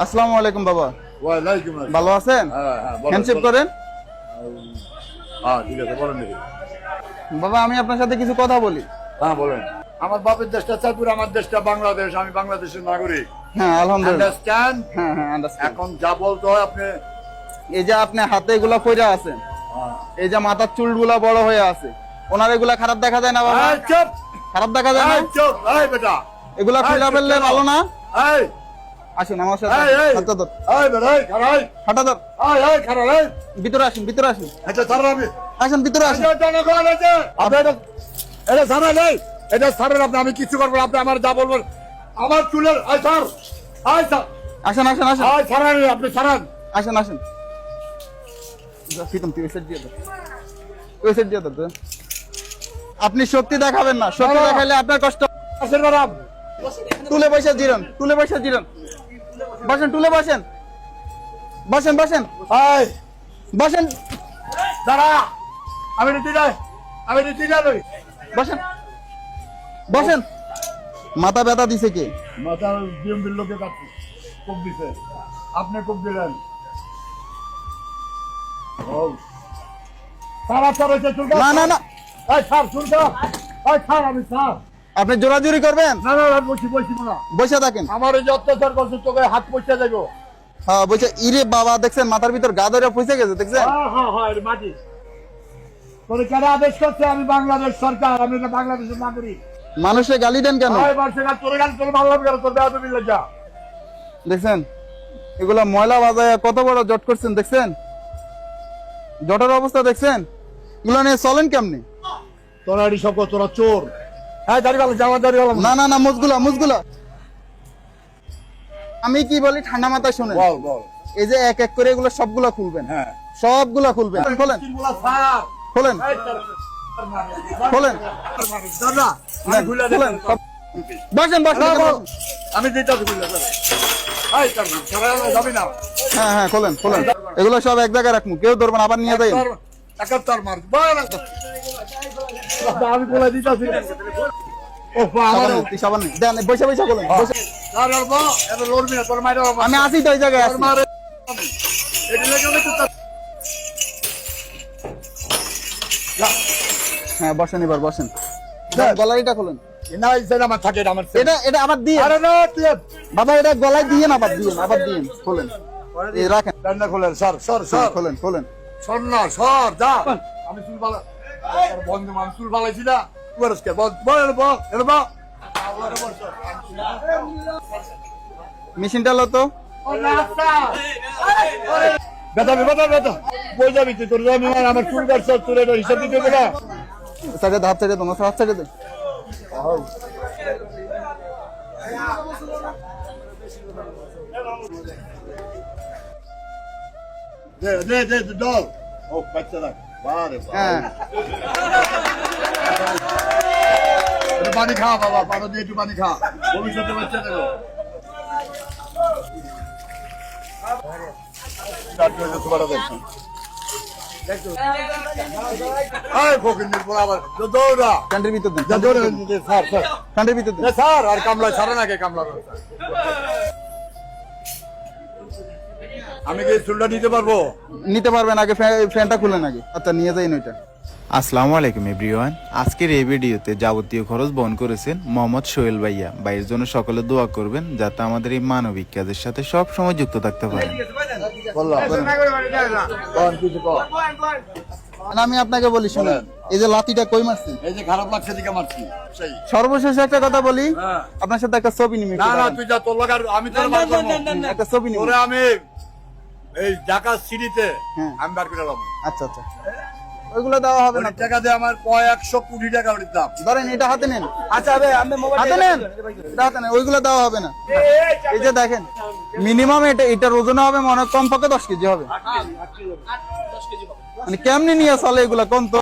আসসালামু আলাইকুম বাবা। ওয়ালাইকুম আসসালাম। ভালো আছেন? হ্যান্ডশেক করেন। ঠিক আছে, বলেন দেখি। বাবা আমি আপনার সাথে কিছু কথা বলি। হ্যাঁ বলেন। আমার বাপের দেশটা চাঁদপুর, আমার দেশটা বাংলাদেশ, আমি বাংলাদেশের নাগরিক। হ্যাঁ আলহামদুলিল্লাহ। আন্ডারস্ট্যান্ড? হ্যাঁ হ্যাঁ আন্ডারস্ট্যান্ড। এখন যা বলতে হয় আপনি। এই যে আপনি হাতে এগুলা পইরা আছেন, এই যে মাথার চুলগুলা বড় হয়ে আছে, ওনার এগুলা খারাপ দেখা যায় না বাবা? চুপ, খারাপ দেখা যায় না? চুপ, এই বেটা, এগুলা খুলে ফেললে ভালো না? এই আসুন আমার সাথে। হাতটা ধর। এই বেটা, এই খাড়া, এই হাতটা ধর। এই খাড়া, এই ভিতরে আসুন, ভিতরে আসুন। আচ্ছা ছাড়ো, আমি আসুন ভিতরে আসুন। এটা জনগণ আছে, আপনি এটা ছাড়েন, এটা ছাড়েন আপনি, আমি কিছু করবো না, আপনি আমার যা বলবেন। আমার চুলের এই ছাড়, এই ছাড়, আসেন আসেন আসেন এই ছাড়েন, আপনি ছাড়েন। আসেন আসেন। ফিতম তুই ওই সাইড দিয়ে দাও, ওই সাইড দিয়ে দাও। আপনি শক্তি দেখাবেন না, শক্তি দেখাইলে আপনার কষ্ট। আসেন ম্যাডাম, তুলে বসে জিরন, তুলে বসে জিরন। বসেন, তুলে বসেন, বসেন বসেন এই বসেন, দাঁড়া, আমি নীতি যাই, আমি নীতি যাই। বসেন বসেন। মাথা ব্যথা দিছে কে? মাথা বিএমপির লোকে কাটছে, কোপ দিছে, আপনি কোপ দিলেন। সারা হয়েছে চুলটা। না না না, এই ছাড় চুলটা, এই ছাড়, আমি ছাড়। আপনি জোরাজুরি করবেন? না না, বসি বসি না, বসে থাকেন। আমার এই যে অত্যাচার করছে তোকে হাত পয়সা দেবো। হ্যাঁ বসে। ইরে বাবা দেখছেন মাথার ভিতর গা ধরে পয়সা গেছে, দেখছেন? হ্যাঁ এটা মাটি। তোরে কেন আদেশ করছে? আমি বাংলাদেশ সরকার, আমি এটা বাংলাদেশের নাগরিক। মানুষে গালি দেন কেন? তোরে গান তোর ভালো লাগবে, তোর বেড়াতে মিলে যা। দেখছেন এগুলা ময়লা বাজায় কত বড় জট করছেন, দেখছেন জটের অবস্থা দেখছেন? এগুলো নিয়ে চলেন কেমনি? তোরা এটি সব কর, তোরা চোর। হ্যাঁ দাঁড়িয়ে গেল, জামা দাঁড়িয়ে গেল। না না না, মুজগুলা মুজগুলা। আমি কি বলি ঠান্ডা মাথায় শোনেন। বল বল। এই যে এক এক করে এগুলো সবগুলা খুলবেন। হ্যাঁ সবগুলা খুলবেন। খোলেন খোলেন খোলেন। দাদা নেন, খোলেন সব। বসেন বসেন। আমি দিতে যাবি না। হ্যাঁ হ্যাঁ খোলেন খোলেন। এগুলো সব এক জায়গায় রাখবো, কেউ ধরবেন, আবার নিয়ে যাই। আমি বলে দিতেছি। সাবান নেই, দেন বসে বসে খোলেন। আমি আসি তো এই জায়গায় আছি। হ্যাঁ বসেন, এবার বসেন। গলারিটা খোলেন। এটা এটা আবার দিয়ে বাবা, এটা গলায় দিয়ে আবার দিয়ে আবার দিয়ে খোলেন। এই রাখেন, খোলেন, সর সর সর, খোলেন খোলেন। সর না, সর যা। আমি চুল পালা বন্ধু, আমি চুল পালাইছি না। মেশিনটা লো তো। বেতা বেতা বেতা বই যাবি তুই, তোর আমার চুল কাটছ, তোর এটা হিসাব দিতে হবে না। সাইডে হাত সাইডে দো, হাত সাইডে দে। দে দে দে দল। ও বাচ্চা দেখ, বারে হ্যাঁ একটু পানি খা বাবা, পানি দিয়ে একটু পানি খা, ভবিষ্যতে বাচ্চা দেবো। দৌড়া প্যান্টের ভিতর দেন, স্যার স্যার প্যান্টের ভিতর দেন। স্যার, আর কামলা ছাড়ে নাকি কামলা? আমি কি চুলটা নিতে পারবো? নিতে পারবেন, আগে ফ্যানটা খুলেন আগে। আচ্ছা নিয়ে যাই ওইটা। আসসালামু আলাইকুম এভরিওয়ান। আজকের এই ভিডিওতে যাবতীয় খরচ বহন করেছেন মোহাম্মদ সোহেল ভাইয়া। ভাইয়ের জন্য সকলে দোয়া করবেন যাতে আমাদের এই মানবিক কাজের সাথে সব সময় যুক্ত থাকতে পারেন। আমি আপনাকে বলি শুনেন, এই যে লাঠিটা কই মারছি, এই যে খারাপ লাগছে দিকে মারছি। সেই সর্বশেষ একটা কথা বলি, আপনার সাথে একটা ছবি নিবি। না না, তুই যা, তোর লাগার আমি তোর বার করবো। একটা ছবি নিবি। তোরে আমি এই ঢাকা সিটিতে হ্যাঁ। আমি বার করে দেবো। আচ্ছা আচ্ছা, ওইগুলো দেওয়া হবে না। টাকা দিয়ে আমার 100 কোটি টাকা ওর দাম। ধরেন এটা হাতে নেন। আচ্ছা হাতে নেন, এটা হাতে নেন, ওইগুলো দেওয়া হবে না। এই যে দেখেন মিনিমাম এটার ওজন হবে মনে হয় কমপক্ষে 10 কেজি হবে। মানে কেমনি নিয়ে চলে এগুলা কোন তো।